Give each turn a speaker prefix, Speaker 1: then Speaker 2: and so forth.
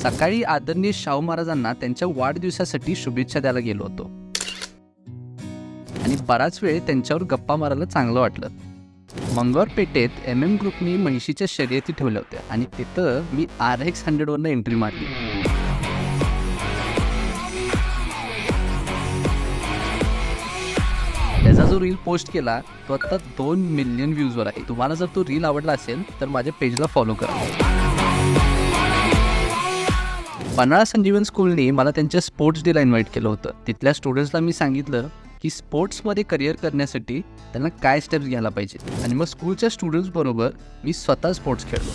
Speaker 1: सकाळी आदरणीय शाहू महाराजांना त्यांच्या वाढदिवसासाठी शुभेच्छा द्यायला गेलो होतो आणि बराच वेळ त्यांच्यावर गप्पा मारायला चांगलं वाटलं. मंगळवार पेठेत MM ग्रुपनी म्हैशीच्या शर्यती ठेवल्या होत्या आणि तिथं मी RX100 वरनं एंट्री मारली. त्याचा जो रील पोस्ट केला तो आता 2 मिलियन व्ह्यूजवर आहे. तुम्हाला जर तो रील आवडला असेल तर माझ्या पेजला फॉलो करा. पन्हाळा संजीवन स्कूलनी मला त्यांच्या स्पोर्ट्स डेला इन्व्हाइट केलं होतं. तिथल्या स्टुडंट्सला मी सांगितलं की स्पोर्ट्समध्ये करिअर करण्यासाठी त्यांना काय स्टेप्स घ्यायला पाहिजे आणि मग स्कूलच्या स्टुडंट्सबरोबर मी स्वतः स्पोर्ट्स खेळलो.